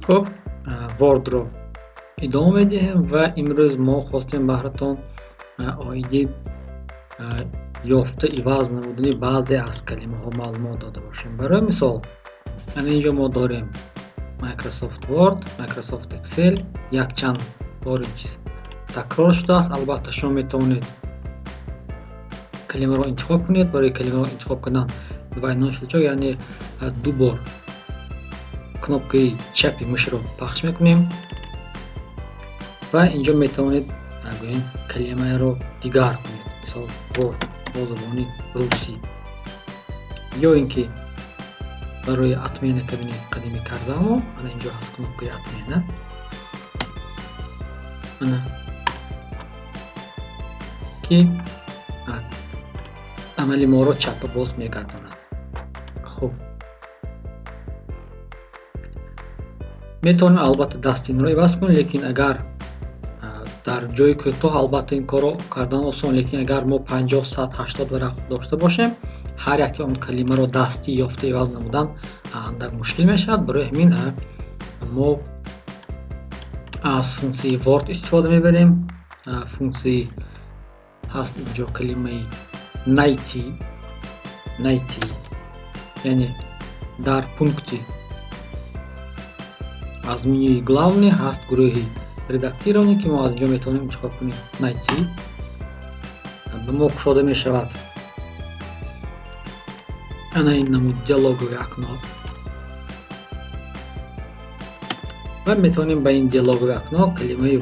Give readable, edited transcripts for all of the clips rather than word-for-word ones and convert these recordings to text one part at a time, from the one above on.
خب وردرو ادامه میدیم و امروز ما خواستیم بهراتون آیدی یافته عوض نمودنی بعضی از کلمه ها معلومات داده باشیم. برای مثال اینجا ما داریم مایکروسافت ورد، مایکروسافت اکسل، یک چند بار این چیز تکرار شده است. البته شما میتونید کلمه رو انتخاب کنید. برای کلمه رو انتخاب کردن دوباره نشد یعنی دو بار کنопкаи чапи мышро пахш мекунем ва инҷо метавонед гӯем калимаеро дигар кунед. мисол ворд бо забони русӣ ё ин ки барои отмена кабини қадимӣ кардамо ана инҷо ҳаст кнопкаи отмена. ана ки амали моро чапа боз мегардонад. хуб метавонем албатта дастинро иваз кунем, лекин агар дар ҷои кӯтоҳ албатта ин корро кардан осон, лекин агар мо 50, 100, 80 варақ дошта бошем ҳар яке он калимаро дастӣ ёфта иваз намудан андак мушкил мешавад. барои ҳамин мо аз функсияи word истифода мебарем. функсияи ҳаст инҷо калимаи найти яъне дар пункти аз менюи главный ҳаст гурӯҳи редактирование ки мо аз инҷо метавонем интихоб кунем найти. ба мо кушода мешавад ана ин намуд диалогови окно ва метавонем ба ин диалогови окно калимаи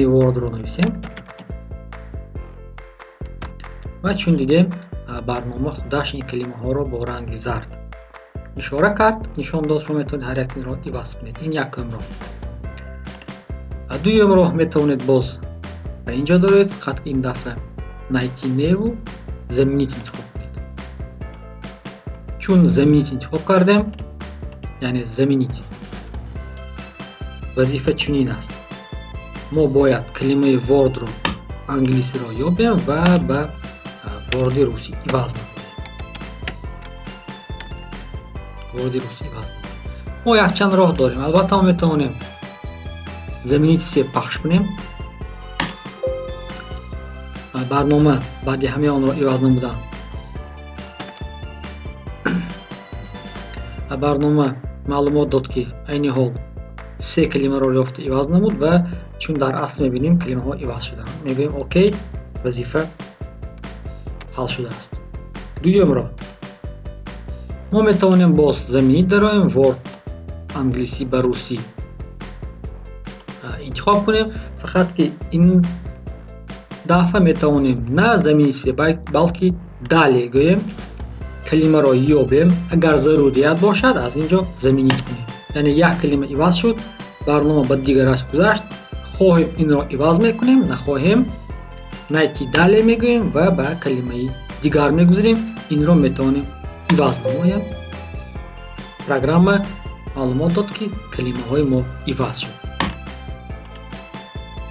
wordро нависем ва чун дидем барнома худаш ин калимаҳоро бо ранги зард ишора кард, нишон дод. шумо метавонед ҳар якро иваз кунед. ин якум роҳ. дуюм роҳ метавонед боз ба инҷо доред, фақат ин дафъа найти неву заменит интихоб кунед. чун заменит интихоб кардем, яъне заменит вазифа чунин аст: мо бояд калимаи wordро англисиро ёбем ва ба ворди русӣ иваз намудем. мо якчанд роҳ дорем. албатта мо метавонем заменит все пахш кунем. барнома баъди ҳамаи онро иваз намудан барнома маълумот дод ки айни ҳол се калимаро ёфта иваз намуд ва чун дар асл мебинем калимаҳо иваз шудаанд, мегӯем окей, вазифа ҳал шудааст. дуюм роҳ, мо метавонем боз заменит дароем, word англисӣ ба русӣ интихоб кунем. фақат ки ин дафъа метавонем на заменит балки дале гӯем калимаро ёбем. агар зарурият бошад аз инҷо заменит кунем, яъне як калима иваз шуд, барнома ба дигараш гузашт, хоҳем инро иваз мекунем, нахоҳем найти дале мегӯем ва ба калимаи дигар мегузорем. инро метавонем иваз намоям. программа маълумот дод ки калимаҳои мо иваз шуд.